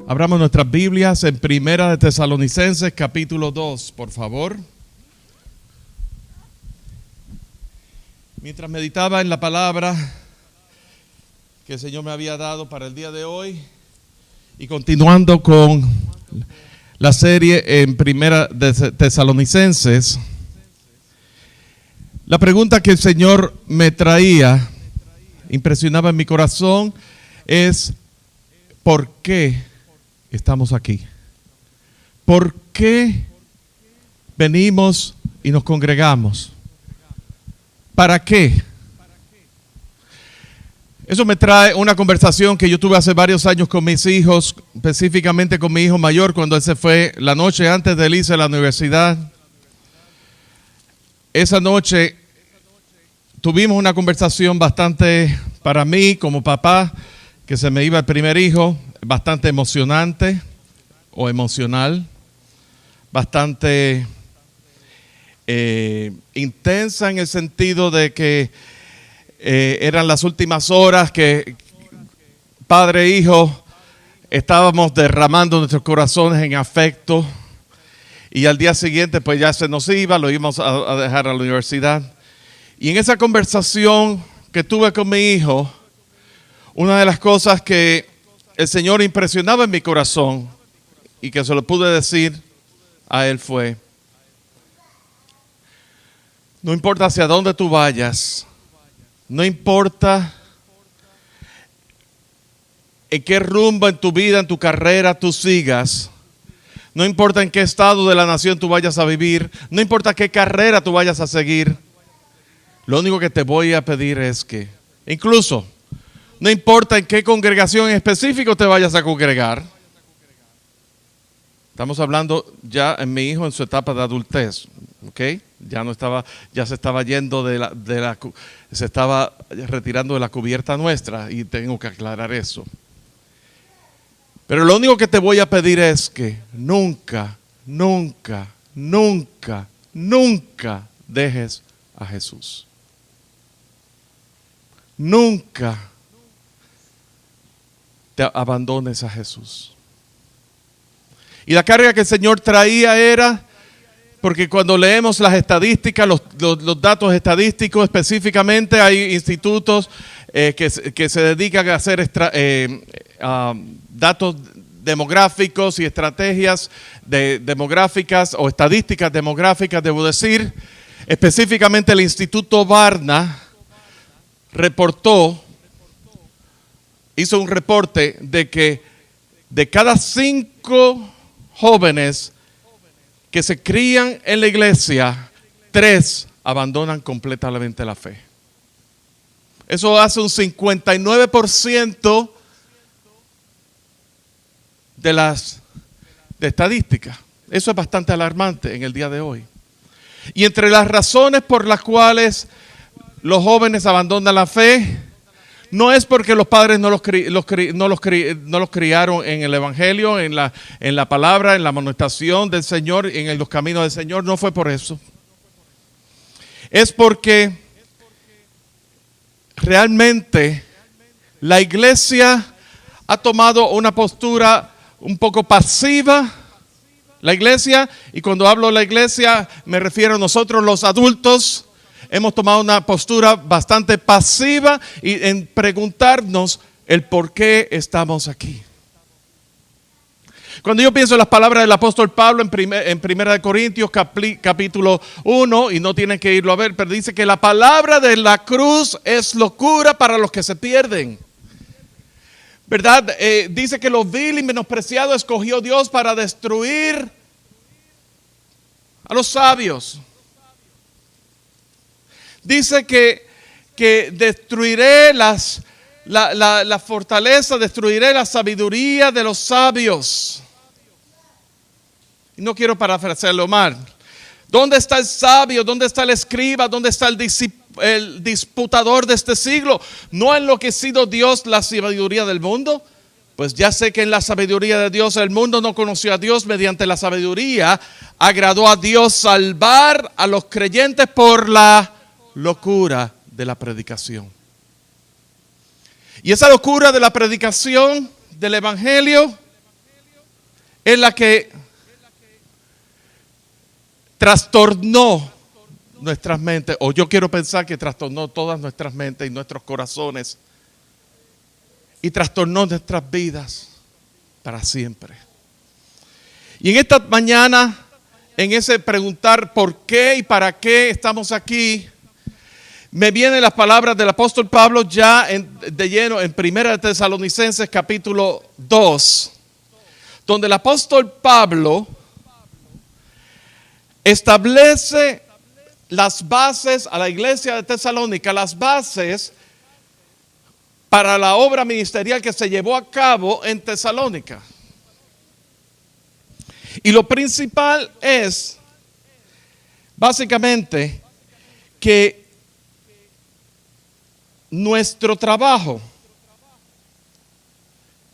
Abramos nuestras Biblias en Primera de Tesalonicenses, capítulo 2, por favor. Mientras meditaba en la palabra que el Señor me había dado para el día de hoy y continuando con la serie en Primera de Tesalonicenses, la pregunta que el Señor me traía, impresionaba en mi corazón, es ¿por qué estamos aquí? ¿Por qué venimos y nos congregamos? ¿Para qué? Eso me trae una conversación que yo tuve hace varios años con mis hijos, específicamente con mi hijo mayor, cuando él se fue la noche antes de irse a la universidad. Esa noche tuvimos una conversación bastante, para mí como papá, que se me iba el primer hijo, bastante emocionante o emocional, bastante intensa en el sentido de que eran las últimas horas que padre e hijo estábamos derramando nuestros corazones en afecto y al día siguiente pues ya se nos iba, lo íbamos a dejar a la universidad. Y en esa conversación que tuve con mi hijo, una de las cosas que el Señor impresionaba en mi corazón y que se lo pude decir a él fue: no importa hacia dónde tú vayas, no importa en qué rumbo en tu vida, en tu carrera tú sigas, no importa en qué estado de la nación tú vayas a vivir, no importa qué carrera tú vayas a seguir, lo único que te voy a pedir es que, incluso, no importa en qué congregación en específico te vayas a congregar. Estamos hablando ya en mi hijo en su etapa de adultez, ¿ok? Ya se estaba yendo se estaba retirando de la cubierta nuestra y tengo que aclarar eso. Pero lo único que te voy a pedir es que nunca dejes a Jesús. Nunca te abandones a Jesús. Y la carga que el Señor traía era, porque cuando leemos las estadísticas, los datos estadísticos específicamente, hay institutos que se dedican a hacer datos demográficos y estrategias demográficas o estadísticas demográficas, debo decir. Específicamente el Instituto Barna hizo un reporte de que de cada 5 jóvenes que se crían en la iglesia, 3 abandonan completamente la fe. Eso hace un 59% de estadísticas. Eso es bastante alarmante en el día de hoy. Y entre las razones por las cuales los jóvenes abandonan la fe, no es porque los padres no los criaron en el evangelio, en la palabra, en la amonestación del Señor, en los caminos del Señor. No fue por eso. Es porque realmente la iglesia ha tomado una postura un poco pasiva. La iglesia, y cuando hablo de la iglesia me refiero a nosotros los adultos, hemos tomado una postura bastante pasiva y en preguntarnos el por qué estamos aquí. Cuando yo pienso en las palabras del apóstol Pablo en Primera de Corintios capítulo 1, y no tienen que irlo a ver, pero dice que la palabra de la cruz es locura para los que se pierden. ¿Verdad? Dice que lo vil y menospreciado escogió Dios para destruir a los sabios. Dice que destruiré la fortaleza, destruiré la sabiduría de los sabios. Y no quiero parafrasearlo mal. ¿Dónde está el sabio? ¿Dónde está el escriba? ¿Dónde está el disputador de este siglo? ¿No ha enloquecido Dios la sabiduría del mundo? Pues ya sé que en la sabiduría de Dios el mundo no conoció a Dios. Mediante la sabiduría agradó a Dios salvar a los creyentes por la locura de la predicación. Y esa locura de la predicación del evangelio es la que trastornó nuestras mentes, o yo quiero pensar que trastornó todas nuestras mentes y nuestros corazones, y trastornó nuestras vidas para siempre. Y en esta mañana, en ese preguntar por qué y para qué estamos aquí, me vienen las palabras del apóstol Pablo ya de lleno en 1 Tesalonicenses capítulo 2, donde el apóstol Pablo establece las bases a la iglesia de Tesalónica, las bases para la obra ministerial que se llevó a cabo en Tesalónica. Y lo principal es, básicamente, que nuestro trabajo,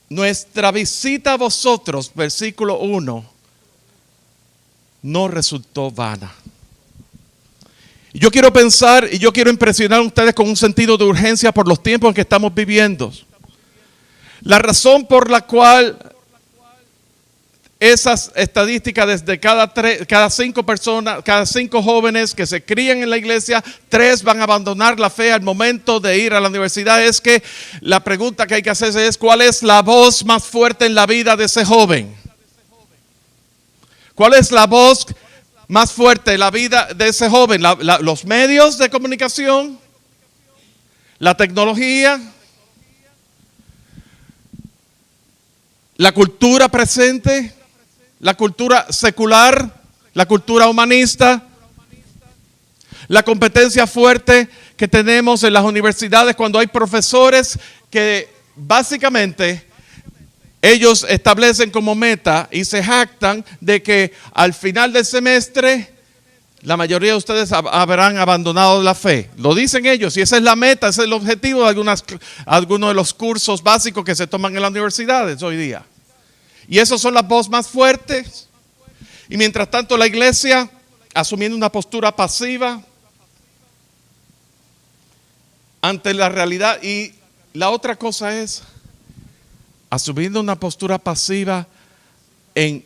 nuestra visita a vosotros, versículo 1, no resultó vana. Yo quiero pensar y yo quiero impresionar a ustedes con un sentido de urgencia por los tiempos en que estamos viviendo. La razón por la cual esas estadísticas desde cada 5 personas, cada 5 jóvenes que se crían en la iglesia, 3 van a abandonar la fe al momento de ir a la universidad, es que la pregunta que hay que hacerse es: ¿cuál es la voz más fuerte en la vida de ese joven? ¿Cuál es la voz más fuerte en la vida de ese joven? Los medios de comunicación, la tecnología, la cultura presente, la cultura secular, la cultura humanista, la competencia fuerte que tenemos en las universidades cuando hay profesores que básicamente ellos establecen como meta y se jactan de que al final del semestre la mayoría de ustedes habrán abandonado la fe. Lo dicen ellos y esa es la meta, ese es el objetivo de algunos de los cursos básicos que se toman en las universidades hoy día. Y esas son las voces más fuertes. Y mientras tanto la iglesia, asumiendo una postura pasiva ante la realidad. Y la otra cosa es asumiendo una postura pasiva en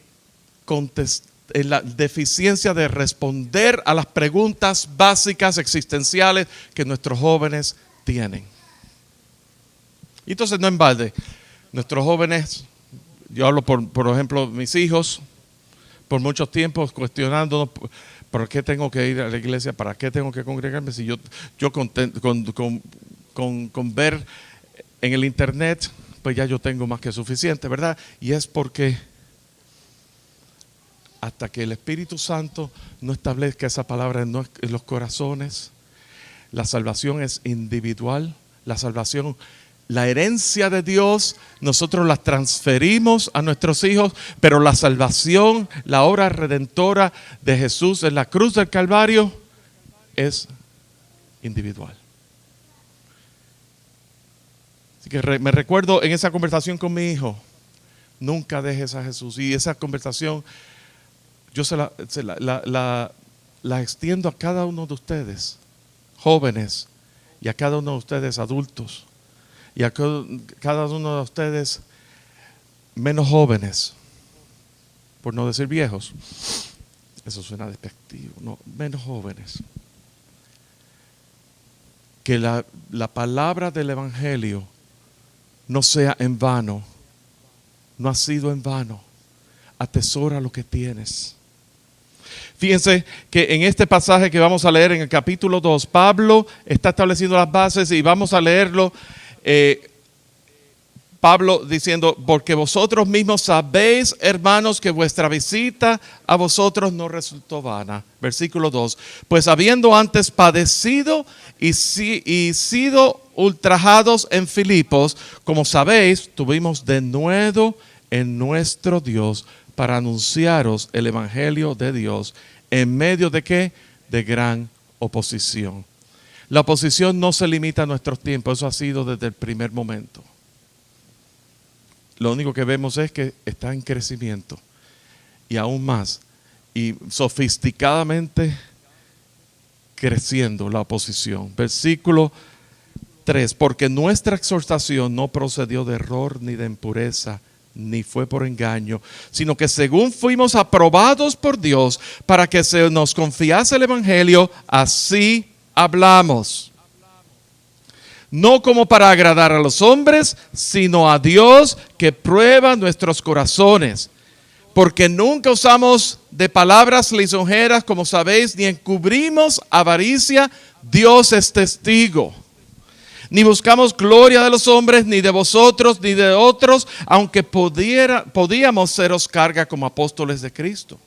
la deficiencia de responder a las preguntas básicas existenciales que nuestros jóvenes tienen. Y entonces no en balde, nuestros jóvenes, yo hablo por ejemplo mis hijos, por muchos tiempos cuestionándonos por qué tengo que ir a la iglesia, para qué tengo que congregarme, si yo con ver en el internet, pues ya yo tengo más que suficiente, ¿verdad? Y es porque hasta que el Espíritu Santo no establezca esa palabra en los corazones, la salvación es individual, la salvación, la herencia de Dios, nosotros la transferimos a nuestros hijos, pero la salvación, la obra redentora de Jesús en la cruz del Calvario es individual. Así que me recuerdo en esa conversación con mi hijo, nunca dejes a Jesús. Y esa conversación yo se la extiendo a cada uno de ustedes, jóvenes, y a cada uno de ustedes, adultos, y a cada uno de ustedes, menos jóvenes, por no decir viejos. Eso suena despectivo, no, menos jóvenes. Que la palabra del Evangelio no sea en vano, no ha sido en vano. Atesora lo que tienes. Fíjense que en este pasaje que vamos a leer en el capítulo 2, Pablo está estableciendo las bases y vamos a leerlo. Pablo diciendo: porque vosotros mismos sabéis, hermanos, que vuestra visita a vosotros no resultó vana. Versículo 2, pues habiendo antes padecido y sido ultrajados en Filipos, como sabéis, tuvimos denuedo en nuestro Dios para anunciaros el evangelio de Dios, en medio de ¿qué? De gran oposición. La oposición no se limita a nuestros tiempos, eso ha sido desde el primer momento. Lo único que vemos es que está en crecimiento y aún más, y sofisticadamente creciendo la oposición. Versículo 3, porque nuestra exhortación no procedió de error ni de impureza ni fue por engaño, sino que según fuimos aprobados por Dios para que se nos confiase el evangelio, así hablamos. No como para agradar a los hombres, sino a Dios que prueba nuestros corazones. Porque nunca usamos de palabras lisonjeras, como sabéis, ni encubrimos avaricia. Dios es testigo. Ni buscamos gloria de los hombres, ni de vosotros, ni de otros, aunque podíamos seros carga como apóstoles de Cristo.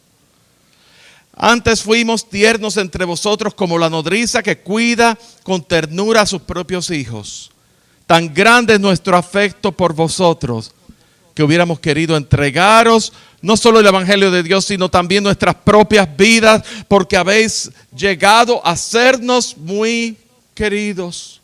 Antes fuimos tiernos entre vosotros como la nodriza que cuida con ternura a sus propios hijos. Tan grande es nuestro afecto por vosotros, que hubiéramos querido entregaros no solo el evangelio de Dios, sino también nuestras propias vidas, porque habéis llegado a sernos muy queridos.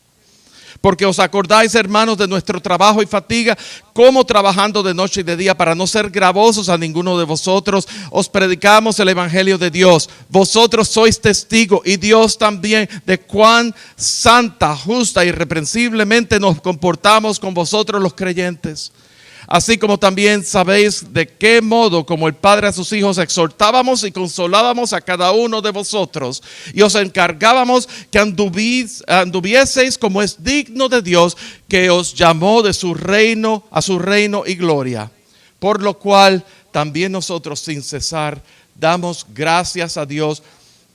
Porque os acordáis, hermanos, de nuestro trabajo y fatiga, como trabajando de noche y de día para no ser gravosos a ninguno de vosotros, os predicamos el evangelio de Dios. Vosotros sois testigos, y Dios también, de cuán santa, justa y irreprensiblemente nos comportamos con vosotros los creyentes. Así como también sabéis de qué modo, como el Padre a sus hijos, exhortábamos y consolábamos a cada uno de vosotros, y os encargábamos que anduvieseis como es digno de Dios, que os llamó de su reino a su reino y gloria. Por lo cual también nosotros sin cesar damos gracias a Dios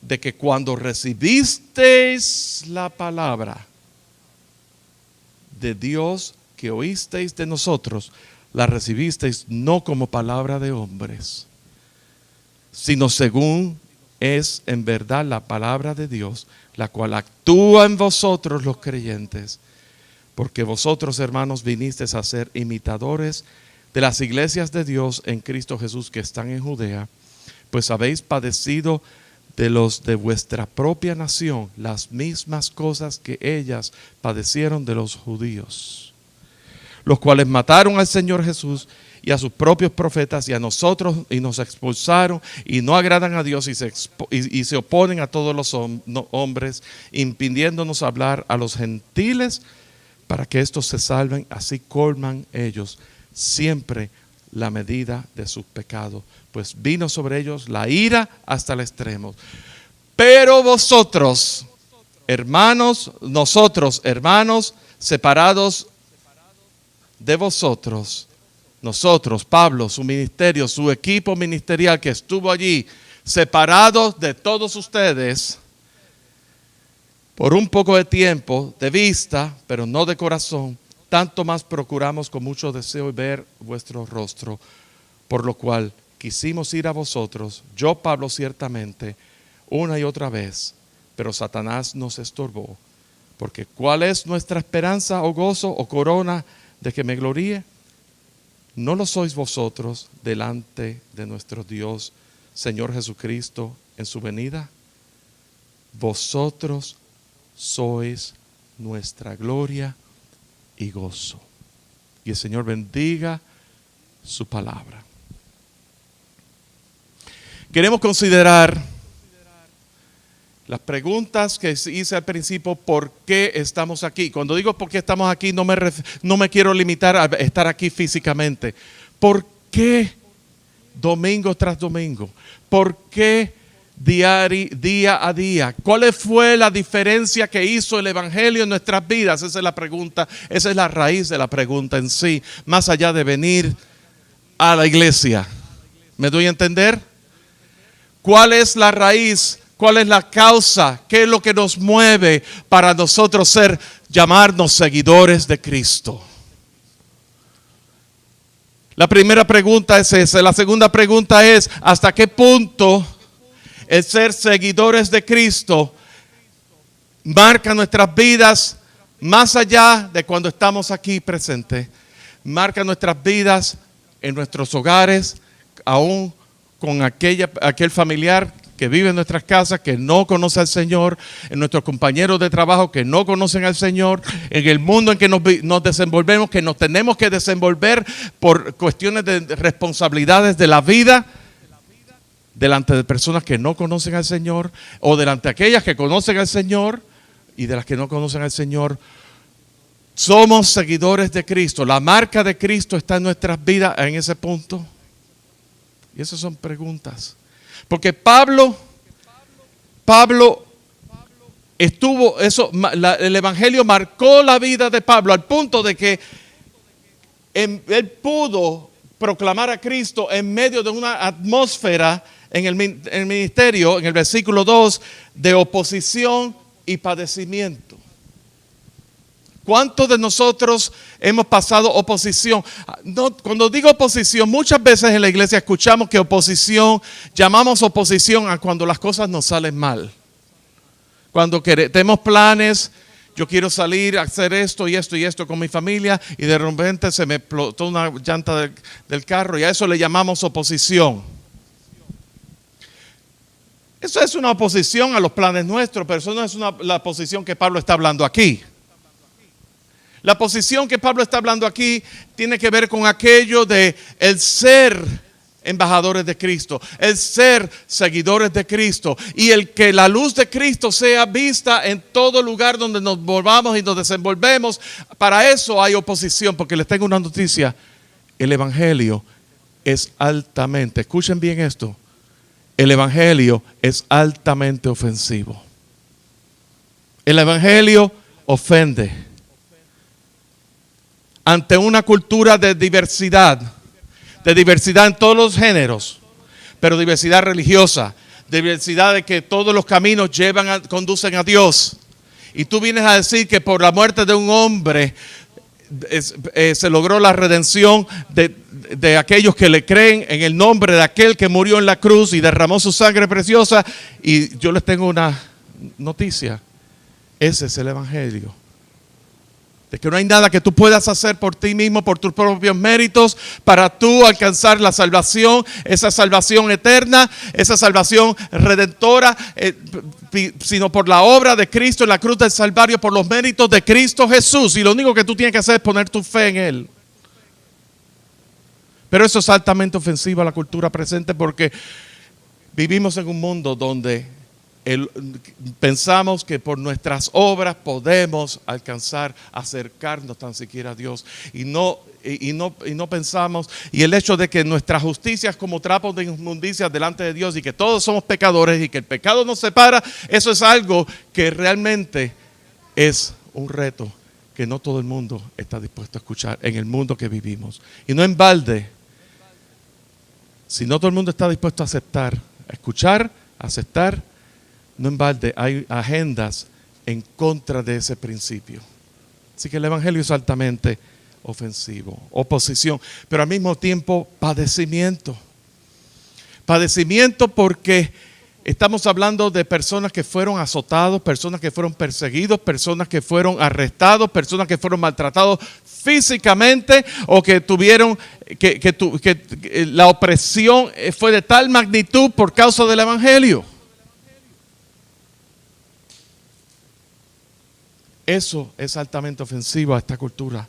de que cuando recibisteis la palabra de Dios que oísteis de nosotros, la recibisteis no como palabra de hombres, sino según es en verdad la palabra de Dios, la cual actúa en vosotros los creyentes. Porque vosotros, hermanos, vinisteis a ser imitadores de las iglesias de Dios en Cristo Jesús que están en Judea, pues habéis padecido de los de vuestra propia nación las mismas cosas que ellas padecieron de los judíos, los cuales mataron al Señor Jesús y a sus propios profetas y a nosotros, y nos expulsaron, y no agradan a Dios, y se oponen a todos los hombres, impidiéndonos hablar a los gentiles para que estos se salven. Así colman ellos siempre la medida de sus pecados, pues vino sobre ellos la ira hasta el extremo. Pero vosotros, hermanos, nosotros, hermanos, separados de vosotros, nosotros, Pablo, su ministerio, su equipo ministerial que estuvo allí, separados de todos ustedes por un poco de tiempo, de vista, pero no de corazón, tanto más procuramos con mucho deseo ver vuestro rostro, por lo cual quisimos ir a vosotros, yo, Pablo, ciertamente, una y otra vez, pero Satanás nos estorbó. Porque ¿cuál es nuestra esperanza o gozo o corona de que me gloríe? ¿No lo sois vosotros delante de nuestro Dios, Señor Jesucristo, en su venida? Vosotros sois nuestra gloria y gozo. Y el Señor bendiga su palabra. Queremos considerar las preguntas que hice al principio: ¿por qué estamos aquí? Cuando digo por qué estamos aquí, no me quiero limitar a estar aquí físicamente. ¿Por qué domingo tras domingo? ¿Por qué día a día? ¿Cuál fue la diferencia que hizo el evangelio en nuestras vidas? Esa es la pregunta, esa es la raíz de la pregunta en sí, más allá de venir a la iglesia. ¿Me doy a entender? ¿Cuál es la raíz? ¿Cuál es la causa? ¿Qué es lo que nos mueve para nosotros llamarnos seguidores de Cristo? La primera pregunta es esa. La segunda pregunta es: ¿hasta qué punto el ser seguidores de Cristo marca nuestras vidas más allá de cuando estamos aquí presentes? Marca nuestras vidas en nuestros hogares, aún con aquel familiar que vive en nuestras casas, que no conoce al Señor, en nuestros compañeros de trabajo que no conocen al Señor, en el mundo en que nos desenvolvemos, que nos tenemos que desenvolver por cuestiones de responsabilidades de la vida, delante de personas que no conocen al Señor, o delante de aquellas que conocen al Señor y de las que no conocen al Señor. Somos seguidores de Cristo. La marca de Cristo está en nuestras vidas en ese punto. Y esas son preguntas. Porque Pablo el Evangelio marcó la vida de Pablo al punto de que él pudo proclamar a Cristo en medio de una atmósfera en el ministerio, en el versículo 2, de oposición y padecimiento. ¿Cuántos de nosotros hemos pasado oposición? No, cuando digo oposición, muchas veces en la iglesia escuchamos que llamamos oposición a cuando las cosas nos salen mal. Cuando tenemos planes, yo quiero salir a hacer esto y esto y esto con mi familia y de repente se me explotó una llanta del carro y a eso le llamamos oposición. Eso es una oposición a los planes nuestros, pero eso no es la posición que Pablo está hablando aquí. La posición que Pablo está hablando aquí tiene que ver con aquello de el ser embajadores de Cristo, el ser seguidores de Cristo y el que la luz de Cristo sea vista en todo lugar donde nos volvamos y nos desenvolvemos. Para eso hay oposición, porque les tengo una noticia: el Evangelio es altamente, escuchen bien esto, el Evangelio es altamente ofensivo. El Evangelio ofende. Ante una cultura de diversidad en todos los géneros, pero diversidad religiosa, diversidad de que todos los caminos conducen a Dios. Y tú vienes a decir que por la muerte de un hombre se logró la redención de aquellos que le creen en el nombre de aquel que murió en la cruz y derramó su sangre preciosa. Y yo les tengo una noticia: ese es el Evangelio. De que no hay nada que tú puedas hacer por ti mismo, por tus propios méritos, para tú alcanzar la salvación, esa salvación eterna, esa salvación redentora, sino por la obra de Cristo en la cruz del Calvario, por los méritos de Cristo Jesús. Y lo único que tú tienes que hacer es poner tu fe en Él. Pero eso es altamente ofensivo a la cultura presente, porque vivimos en un mundo donde pensamos que por nuestras obras podemos alcanzar, acercarnos tan siquiera a Dios, y no pensamos, y el hecho de que nuestra justicia es como trapos de inmundicia delante de Dios y que todos somos pecadores y que el pecado nos separa, eso es algo que realmente es un reto que no todo el mundo está dispuesto a escuchar en el mundo que vivimos. Y no en balde, si no todo el mundo está dispuesto a aceptar, a escuchar, a aceptar, no en balde hay agendas en contra de ese principio. Así que el Evangelio es altamente ofensivo, oposición, pero al mismo tiempo padecimiento. Padecimiento porque estamos hablando de personas que fueron azotados, personas que fueron perseguidos, personas que fueron arrestados, personas que fueron maltratados físicamente o que tuvieron que la opresión fue de tal magnitud por causa del Evangelio. Eso es altamente ofensivo a esta cultura.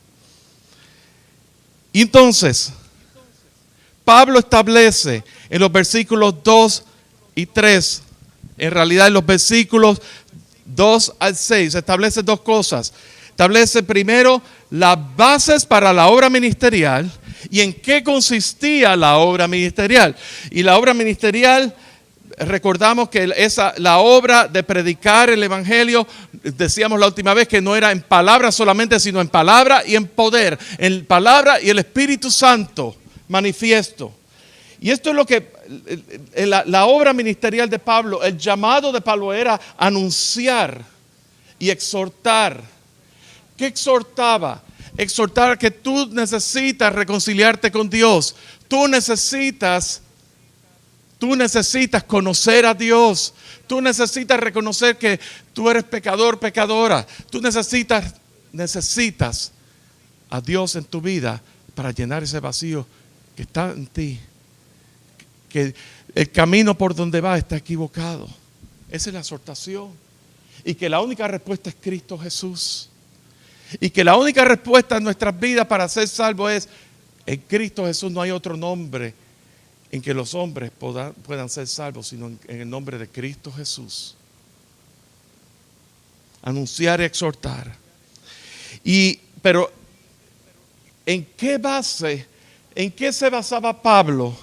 Y entonces, Pablo establece en los versículos 2 y 3, en realidad en los versículos 2 al 6, establece dos cosas. Establece primero las bases para la obra ministerial y en qué consistía la obra ministerial. Y la obra ministerial, recordamos que la obra de predicar el Evangelio, decíamos la última vez que no era en palabra solamente, sino en palabra y en poder, en palabra y el Espíritu Santo manifiesto. Y esto es lo que la obra ministerial de Pablo, el llamado de Pablo era anunciar y exhortar. ¿Qué exhortaba? Exhortar que tú necesitas reconciliarte con Dios. Tú necesitas conocer a Dios. Tú necesitas reconocer que tú eres pecador, pecadora. Tú necesitas a Dios en tu vida para llenar ese vacío que está en ti. Que el camino por donde vas está equivocado. Esa es la exhortación. Y que la única respuesta es Cristo Jesús. Y que la única respuesta en nuestras vidas para ser salvos es: en Cristo Jesús no hay otro nombre en que los hombres puedan ser salvos, sino en el nombre de Cristo Jesús. Anunciar y exhortar. Y Pero en qué se basaba Pablo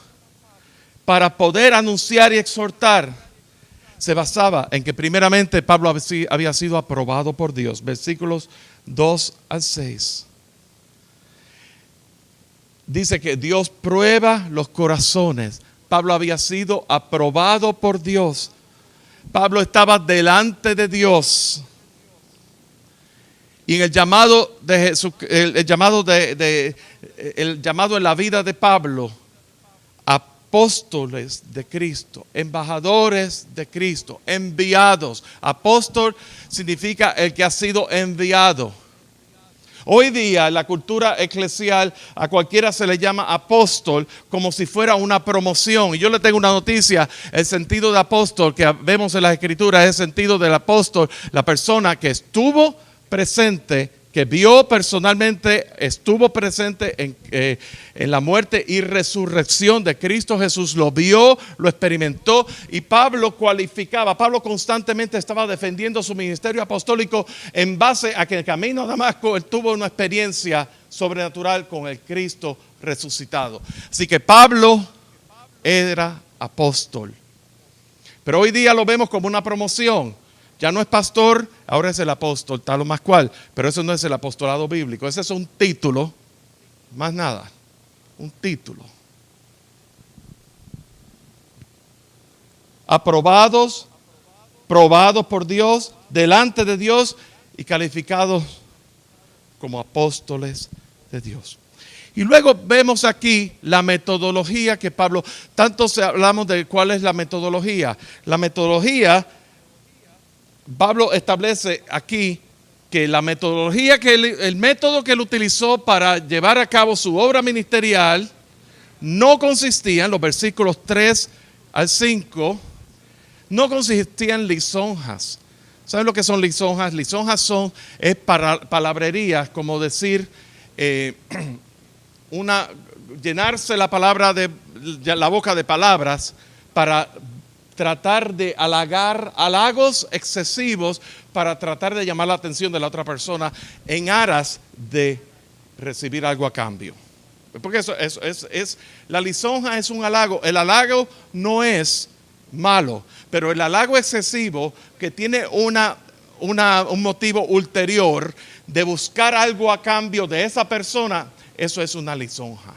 para poder anunciar y exhortar? Se basaba en que primeramente Pablo había sido aprobado por Dios. Versículos 2 al 6. Dice que Dios prueba los corazones. Pablo había sido aprobado por Dios. Pablo estaba delante de Dios. Y en el llamado de Jesús, el llamado en la vida de Pablo, apóstoles de Cristo, embajadores de Cristo, enviados. Apóstol significa el que ha sido enviado. Hoy día en la cultura eclesial a cualquiera se le llama apóstol como si fuera una promoción. Y yo le tengo una noticia: el sentido de apóstol que vemos en las escrituras es el sentido del apóstol, la persona que estuvo presente, que vio personalmente, estuvo presente en la muerte y resurrección de Cristo Jesús, lo vio, lo experimentó. Y Pablo Pablo constantemente estaba defendiendo su ministerio apostólico en base a que en el camino a Damasco él tuvo una experiencia sobrenatural con el Cristo resucitado. Así que Pablo era apóstol. Pero hoy día lo vemos como una promoción. Ya no es pastor, ahora es el apóstol, tal o más cual. Pero eso no es el apostolado bíblico. Ese es un título, más nada. Un título. Aprobados, probados por Dios, delante de Dios y calificados como apóstoles de Dios. Y luego vemos aquí la metodología que Pablo, tanto hablamos de cuál es la metodología. La metodología, Pablo establece aquí que la metodología, el método que él utilizó para llevar a cabo su obra ministerial no consistía, en los versículos 3 al 5, no consistía en lisonjas. ¿Saben lo que son lisonjas? Lisonjas es palabrería, como decir, llenarse la boca de palabras para tratar de halagos excesivos para tratar de llamar la atención de la otra persona en aras de recibir algo a cambio. Porque eso es la lisonja es un halago. El halago no es malo, pero el halago excesivo que tiene un motivo ulterior de buscar algo a cambio de esa persona, eso es una lisonja.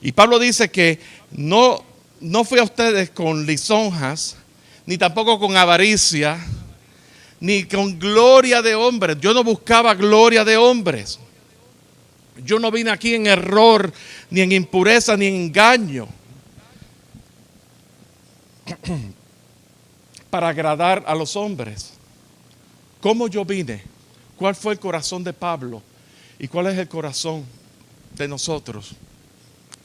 Y Pablo dice que no fui a ustedes con lisonjas, ni tampoco con avaricia, ni con gloria de hombres. Yo no buscaba gloria de hombres. Yo no vine aquí en error, ni en impureza, ni en engaño, para agradar a los hombres. ¿Cómo yo vine? ¿Cuál fue el corazón de Pablo? ¿Y cuál es el corazón de nosotros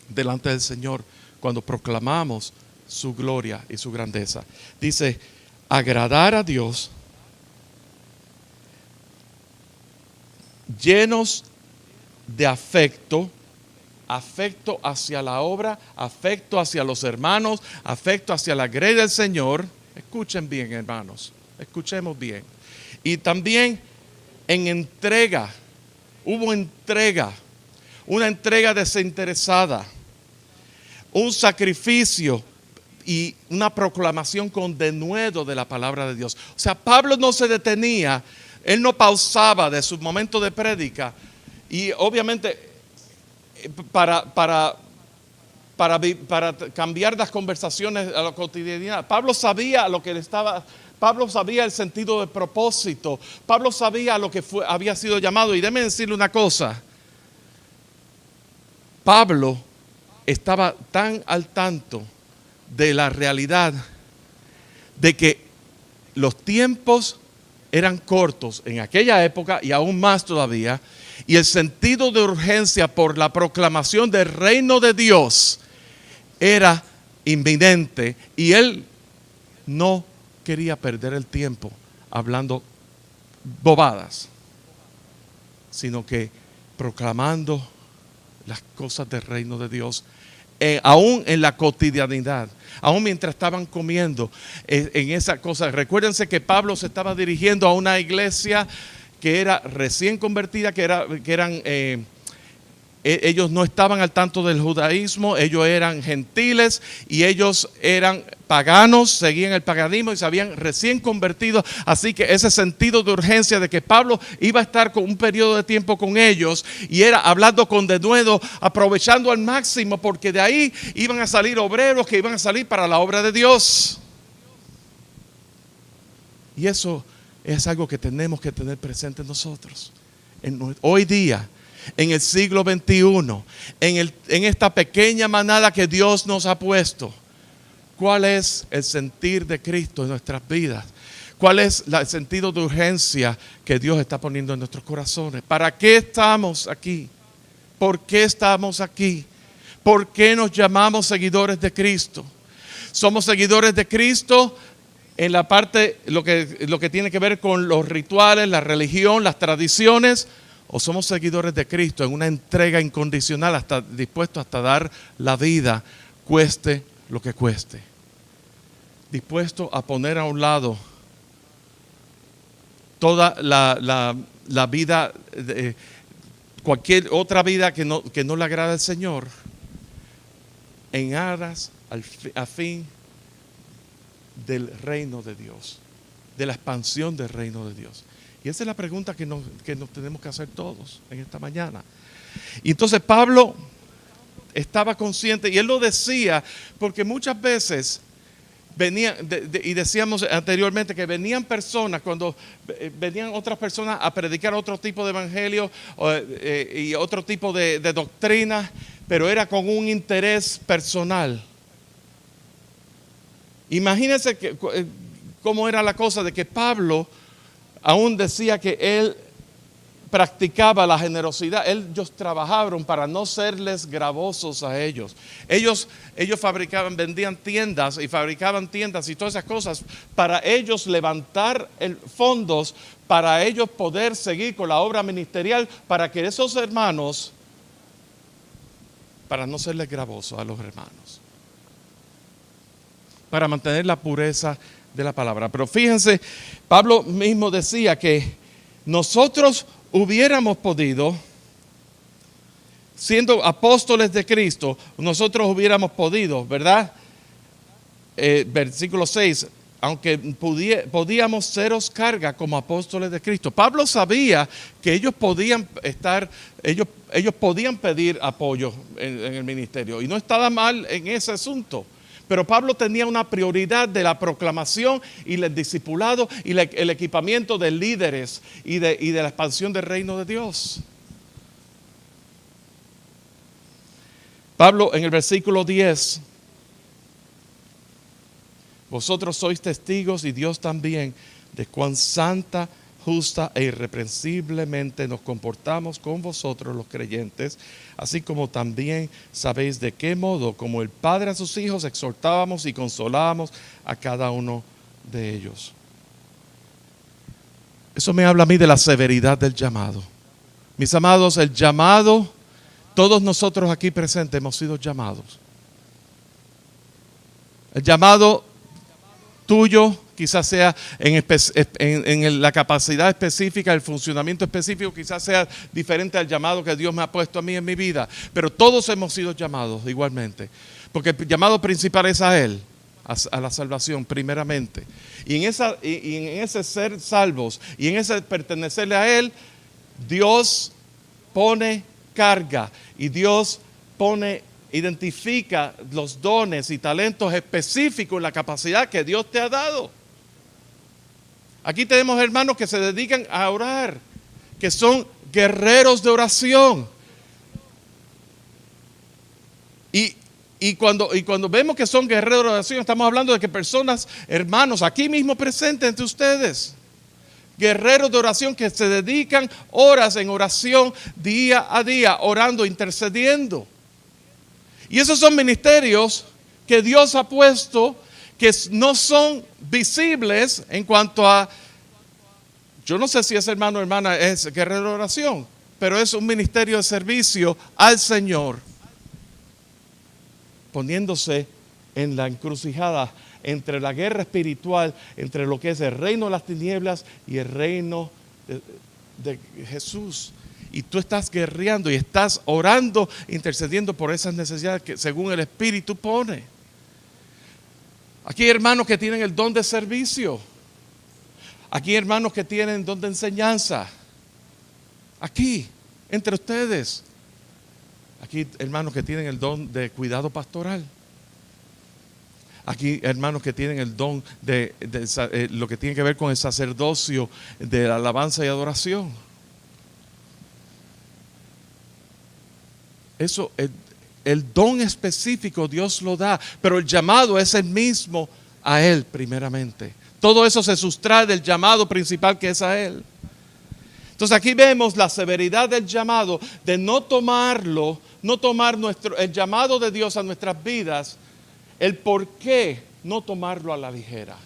delante del Señor cuando proclamamos su gloria y su grandeza? Dice, agradar a Dios, llenos de afecto hacia la obra, afecto hacia los hermanos, afecto hacia la grey del Señor. Escuchen bien, hermanos, escuchemos bien. Y también en entrega, hubo entrega, una entrega desinteresada, un sacrificio y una proclamación con denuedo de la palabra de Dios. O sea, Pablo no se detenía, él no pausaba de su momento de prédica. Y obviamente para cambiar las conversaciones a la cotidianidad, Pablo sabía Pablo sabía el sentido del propósito. Pablo sabía lo que había sido llamado. Y déjeme decirle una cosa. Pablo estaba tan al tanto de la realidad de que los tiempos eran cortos en aquella época y aún más todavía, y el sentido de urgencia por la proclamación del reino de Dios era inminente, y él no quería perder el tiempo hablando bobadas, sino que proclamando las cosas del reino de Dios, aún en la cotidianidad, aún mientras estaban comiendo en esa cosa. Recuérdense que Pablo se estaba dirigiendo a una iglesia que era recién convertida, ellos no estaban al tanto del judaísmo, ellos eran gentiles y ellos eran paganos, seguían el paganismo y se habían recién convertido. Así que ese sentido de urgencia de que Pablo iba a estar con un periodo de tiempo con ellos y era hablando con denuedo, aprovechando al máximo, porque de ahí iban a salir obreros que iban a salir para la obra de Dios. Y eso es algo que tenemos que tener presente nosotros hoy día. En el siglo XXI, en esta pequeña manada que Dios nos ha puesto, ¿cuál es el sentir de Cristo en nuestras vidas? ¿Cuál es el sentido de urgencia que Dios está poniendo en nuestros corazones? ¿Para qué estamos aquí? ¿Por qué estamos aquí? ¿Por qué nos llamamos seguidores de Cristo? Somos seguidores de Cristo en la parte, lo que tiene que ver con los rituales, la religión, las tradiciones. ¿O somos seguidores de Cristo en una entrega incondicional, dispuestos hasta dar la vida, cueste lo que cueste? Dispuesto a poner a un lado toda la vida, cualquier otra vida que no le agrada al Señor, en aras a fin del reino de Dios, de la expansión del reino de Dios. Y esa es la pregunta que nos tenemos que hacer todos en esta mañana. Y entonces Pablo estaba consciente, y él lo decía, porque muchas veces venían, y decíamos anteriormente que venían personas, cuando venían otras personas a predicar otro tipo de evangelio y otro tipo de doctrina, pero era con un interés personal. Imagínense cómo era la cosa de que Pablo aún decía que él practicaba la generosidad. Ellos trabajaron para no serles gravosos a ellos. Ellos vendían tiendas y fabricaban tiendas y todas esas cosas para ellos levantar fondos, para ellos poder seguir con la obra ministerial, para que esos hermanos, para no serles gravosos a los hermanos, para mantener la pureza de la palabra. Pero fíjense, Pablo mismo decía que nosotros hubiéramos podido, siendo apóstoles de Cristo, nosotros hubiéramos podido, ¿verdad? Versículo 6, aunque podíamos seros carga como apóstoles de Cristo. Pablo sabía que ellos podían ellos podían pedir apoyo en el ministerio y no estaba mal en ese asunto. Pero Pablo tenía una prioridad de la proclamación y el discipulado y el equipamiento de líderes y de la expansión del reino de Dios. Pablo en el versículo 10, vosotros sois testigos y Dios también de cuán santa, justa e irreprensiblemente nos comportamos con vosotros los creyentes, así como también sabéis de qué modo, como el Padre a sus hijos, exhortábamos y consolábamos a cada uno de ellos. Eso me habla a mí de la severidad del llamado. Mis amados, el llamado, todos nosotros aquí presentes hemos sido llamados. El llamado tuyo quizás sea en la capacidad específica, el funcionamiento específico, quizás sea diferente al llamado que Dios me ha puesto a mí en mi vida. Pero todos hemos sido llamados igualmente. Porque el llamado principal es a Él, a la salvación primeramente. Y en ese ser salvos y en ese pertenecerle a Él, Dios pone carga y Dios identifica los dones y talentos específicos en la capacidad que Dios te ha dado. Aquí tenemos hermanos que se dedican a orar, que son guerreros de oración. Y cuando vemos que son guerreros de oración, estamos hablando de que personas, hermanos, aquí mismo presentes entre ustedes, guerreros de oración que se dedican horas en oración día a día, orando, intercediendo. Y esos son ministerios que Dios ha puesto, que no son visibles en cuanto a, yo no sé si ese hermano o hermana es guerrero de oración, pero es un ministerio de servicio al Señor, poniéndose en la encrucijada entre la guerra espiritual, entre lo que es el reino de las tinieblas y el reino de Jesús. Y tú estás guerreando y estás orando, intercediendo por esas necesidades que según el Espíritu pone. Aquí hay hermanos que tienen el don de servicio. Aquí hay hermanos que tienen el don de enseñanza. Aquí, entre ustedes. Aquí hermanos que tienen el don de cuidado pastoral. Aquí hermanos que tienen el don de lo que tiene que ver con el sacerdocio de la alabanza y adoración. Eso, el don específico Dios lo da, pero el llamado es el mismo a Él primeramente. Todo eso se sustrae del llamado principal que es a Él. Entonces aquí vemos la severidad del llamado, de no tomar el llamado de Dios a nuestras vidas, el por qué no tomarlo a la ligera.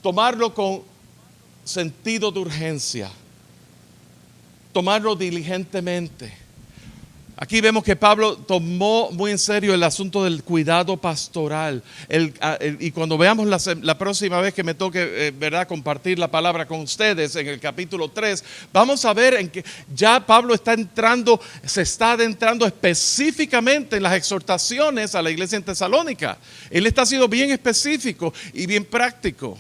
Tomarlo con sentido de urgencia. Tomarlo diligentemente. Aquí vemos que Pablo tomó muy en serio el asunto del cuidado pastoral. Y cuando veamos la próxima vez que me toque compartir la palabra con ustedes en el capítulo 3, vamos a ver en que ya Pablo se está adentrando específicamente en las exhortaciones a la iglesia en Tesalónica. Él está siendo bien específico y bien práctico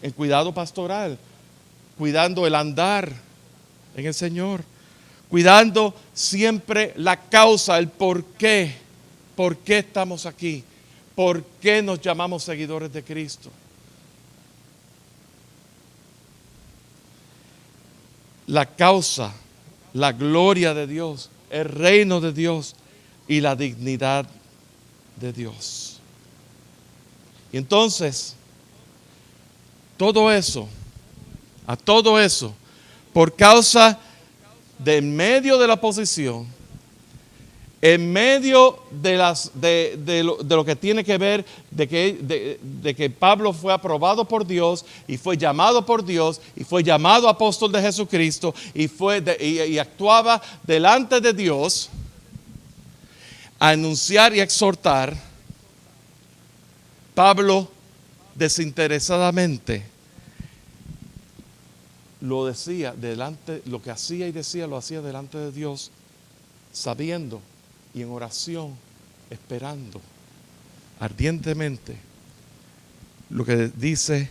en cuidado pastoral, cuidando el andar en el Señor. Cuidando siempre la causa, el por qué estamos aquí, por qué nos llamamos seguidores de Cristo. La causa, la gloria de Dios, el reino de Dios y la dignidad de Dios. Y entonces, todo eso, por causa de en medio de la oposición, en medio de lo que tiene que ver de que Pablo fue aprobado por Dios y fue llamado por Dios y fue llamado apóstol de Jesucristo y actuaba delante de Dios a anunciar y exhortar, Pablo desinteresadamente lo decía delante, lo que hacía y decía lo hacía delante de Dios, sabiendo y en oración, esperando ardientemente lo que dice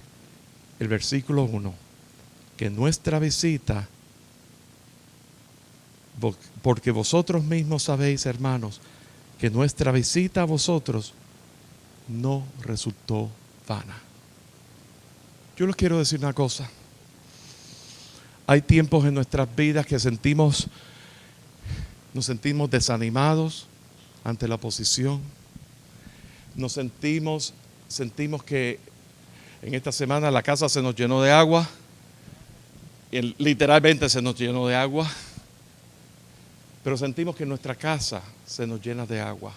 el versículo 1, que nuestra visita, porque vosotros mismos sabéis, hermanos, que nuestra visita a vosotros no resultó vana. Yo les quiero decir una cosa. Hay tiempos en nuestras vidas que nos sentimos desanimados ante la oposición. Nos sentimos que en esta semana la casa se nos llenó de agua. Literalmente se nos llenó de agua. Pero sentimos que nuestra casa se nos llena de agua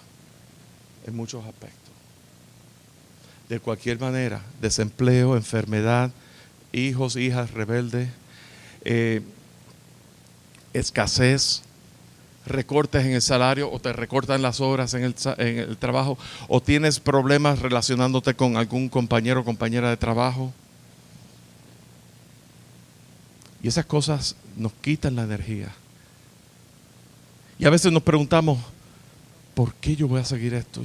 en muchos aspectos. De cualquier manera, desempleo, enfermedad, hijos, hijas rebeldes, escasez, recortes en el salario o te recortan las horas en el trabajo o tienes problemas relacionándote con algún compañero o compañera de trabajo. Y esas cosas nos quitan la energía. Y a veces nos preguntamos, ¿por qué yo voy a seguir esto?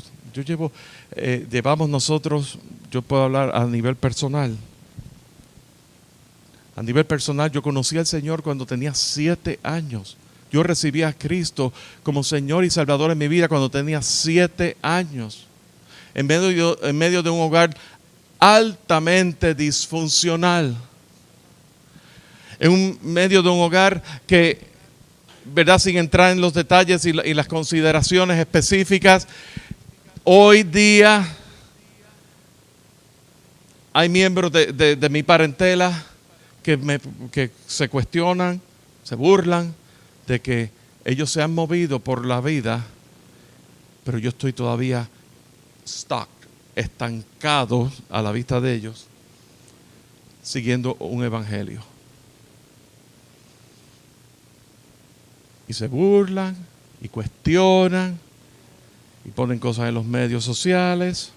Llevamos nosotros, yo puedo hablar a nivel personal. A nivel personal, yo conocí al Señor cuando tenía 7 años. Yo recibí a Cristo como Señor y Salvador en mi vida cuando tenía 7 años. En medio de un hogar altamente disfuncional. En medio de un hogar que, ¿verdad?, sin entrar en los detalles y las consideraciones específicas, hoy día hay miembros de mi parentela que se cuestionan, se burlan de que ellos se han movido por la vida, pero yo estoy todavía estancado a la vista de ellos, siguiendo un evangelio. Y se burlan y cuestionan y ponen cosas en los medios sociales.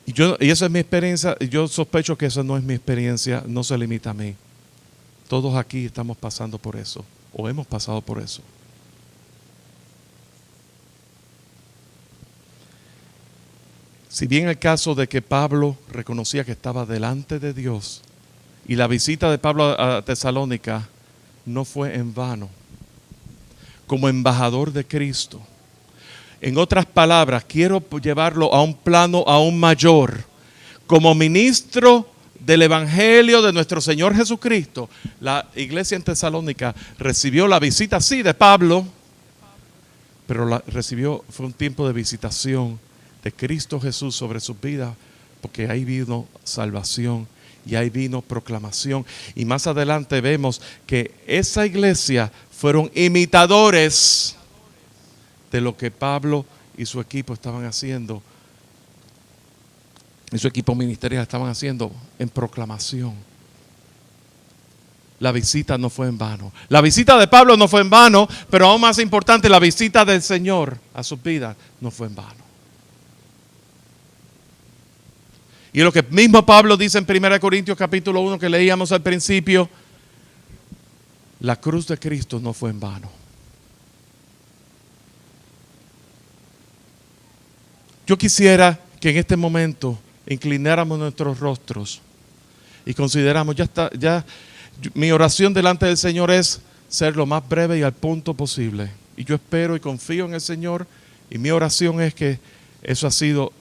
Y Y esa es mi experiencia. Yo sospecho que esa no es mi experiencia, no se limita a mí. Todos aquí estamos pasando por eso, o hemos pasado por eso. Si bien el caso de que Pablo reconocía que estaba delante de Dios, y la visita de Pablo a Tesalónica no fue en vano, como embajador de Cristo. En otras palabras, quiero llevarlo a un plano aún mayor. Como ministro del Evangelio de nuestro Señor Jesucristo, la iglesia en Tesalónica recibió la visita, sí, de Pablo, pero fue un tiempo de visitación de Cristo Jesús sobre sus vidas, porque ahí vino salvación y ahí vino proclamación. Y más adelante vemos que esa iglesia fueron imitadores de lo que Pablo y su equipo estaban haciendo, y su equipo ministerial estaban haciendo en proclamación. La visita no fue en vano. La visita de Pablo no fue en vano, pero aún más importante, la visita del Señor a sus vidas no fue en vano. Y lo que mismo Pablo dice en 1 Corintios capítulo 1 que leíamos al principio, la cruz de Cristo no fue en vano. Yo quisiera que en este momento inclináramos nuestros rostros y consideramos, mi oración delante del Señor es ser lo más breve y al punto posible. Y yo espero y confío en el Señor, y mi oración es que eso ha sido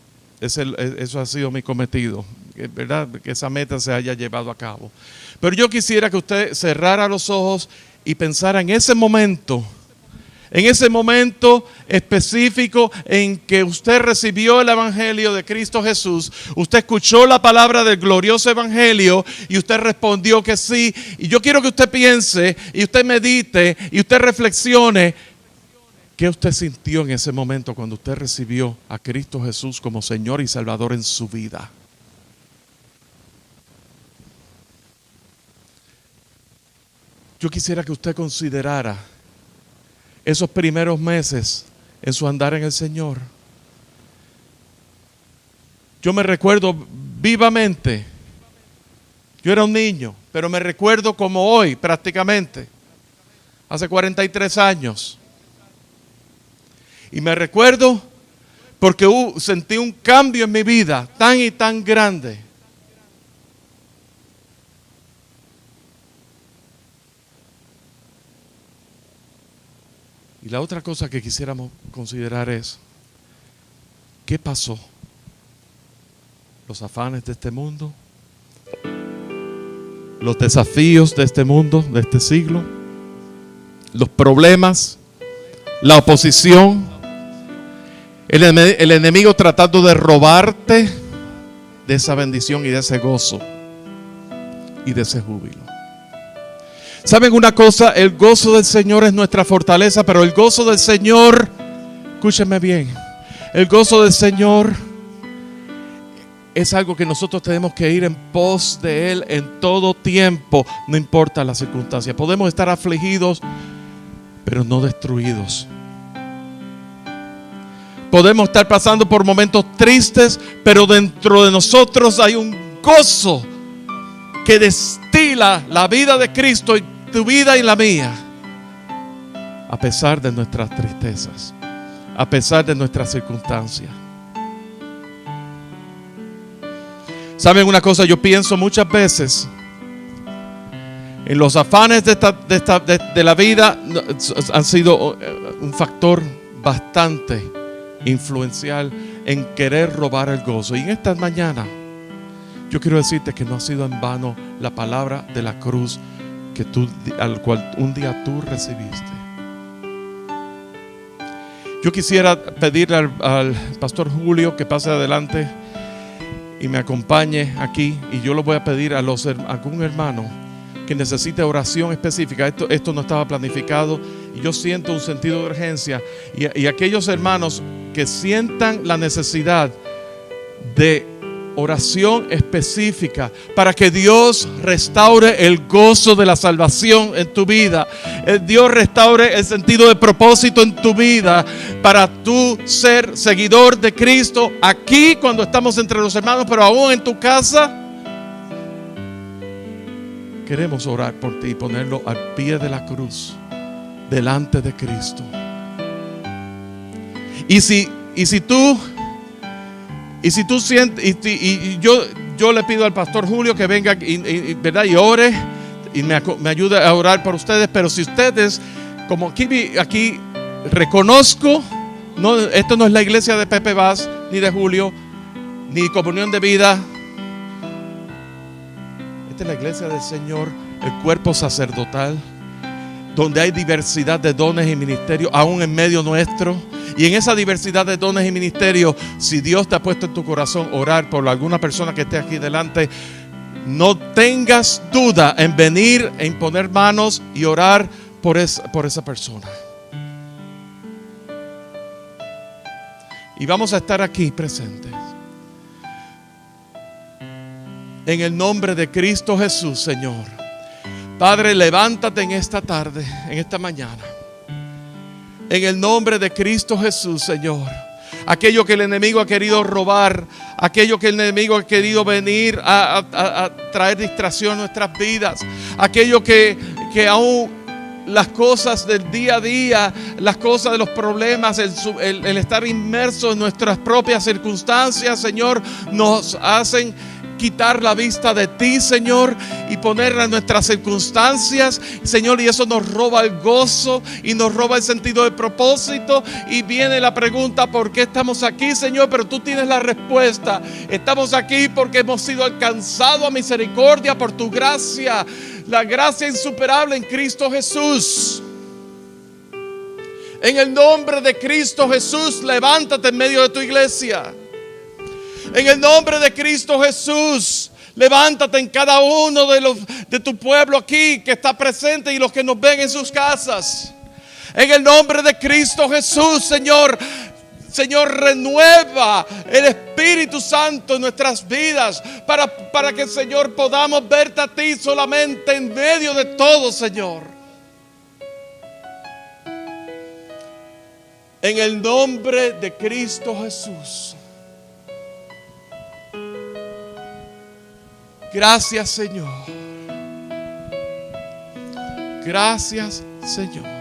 mi cometido, ¿verdad? Que esa meta se haya llevado a cabo. Pero yo quisiera que usted cerrara los ojos y pensara en ese momento específico en que usted recibió el Evangelio de Cristo Jesús, usted escuchó la palabra del glorioso Evangelio y usted respondió que sí. Y yo quiero que usted piense y usted medite y usted reflexione qué usted sintió en ese momento cuando usted recibió a Cristo Jesús como Señor y Salvador en su vida. Yo quisiera que usted considerara esos primeros meses en su andar en el Señor. Yo me recuerdo vivamente, yo era un niño, pero me recuerdo como hoy prácticamente, hace 43 años. Y me recuerdo porque sentí un cambio en mi vida tan y tan grande. Y la otra cosa que quisiéramos considerar es, ¿qué pasó? Los afanes de este mundo, los desafíos de este mundo, de este siglo, los problemas, la oposición, el enemigo tratando de robarte de esa bendición y de ese gozo y de ese júbilo. ¿Saben una cosa? El gozo del Señor es nuestra fortaleza, pero el gozo del Señor, escúchenme bien, el gozo del Señor es algo que nosotros tenemos que ir en pos de Él en todo tiempo, no importa la circunstancia. Podemos estar afligidos, pero no destruidos. Podemos estar pasando por momentos tristes, pero dentro de nosotros hay un gozo que destila la vida de Cristo en tu vida y la mía, a pesar de nuestras tristezas, a pesar de nuestras circunstancias. ¿Saben una cosa? Yo pienso muchas veces en los afanes de la vida, han sido un factor bastante influencial en querer robar el gozo. Y en esta mañana yo quiero decirte que no ha sido en vano la palabra de la cruz al cual un día tú recibiste. Yo quisiera pedirle al pastor Julio que pase adelante y me acompañe aquí, y yo lo voy a pedir a algún hermano que necesite oración específica. Esto no estaba planificado y yo siento un sentido de urgencia, y aquellos hermanos que sientan la necesidad de oración específica para que Dios restaure el gozo de la salvación en tu vida. Dios restaure el sentido de propósito en tu vida para tú ser seguidor de Cristo aquí cuando estamos entre los hermanos, pero aún en tu casa. Queremos orar por ti y ponerlo al pie de la cruz, delante de Cristo. Y si tú sientes, yo le pido al pastor Julio que venga ¿verdad? Y ore y me ayude a orar por ustedes. Pero si ustedes, como aquí reconozco, esto no es la iglesia de Pepe Vaz, ni de Julio, ni Comunión de Vida. Esta es la iglesia del Señor, el cuerpo sacerdotal, donde hay diversidad de dones y ministerios, aún en medio nuestro. Y en esa diversidad de dones y ministerios, si Dios te ha puesto en tu corazón orar por alguna persona que esté aquí delante, no tengas duda en venir, en poner manos y orar por esa persona. Y vamos a estar aquí presentes. En el nombre de Cristo Jesús, Señor. Padre, levántate en esta tarde, en esta mañana. En el nombre de Cristo Jesús, Señor. Aquello que el enemigo ha querido robar, aquello que el enemigo ha querido venir a traer distracción a nuestras vidas, aquello que aún las cosas del día a día, las cosas de los problemas, el estar inmersos en nuestras propias circunstancias, Señor, nos hacen quitar la vista de ti, Señor, y ponerla en nuestras circunstancias, Señor, y eso nos roba el gozo y nos roba el sentido de propósito. Y viene la pregunta: ¿por qué estamos aquí, Señor? Pero tú tienes la respuesta. Estamos aquí porque hemos sido alcanzados a misericordia por tu gracia, la gracia insuperable en Cristo Jesús. En el nombre de Cristo Jesús, levántate en medio de tu iglesia. En el nombre de Cristo Jesús, levántate en cada uno de tu pueblo aquí que está presente y los que nos ven en sus casas. En el nombre de Cristo Jesús, Señor, renueva el Espíritu Santo en nuestras vidas para que, Señor, podamos verte a ti solamente en medio de todo, Señor. En el nombre de Cristo Jesús. Gracias, Señor. Gracias, Señor.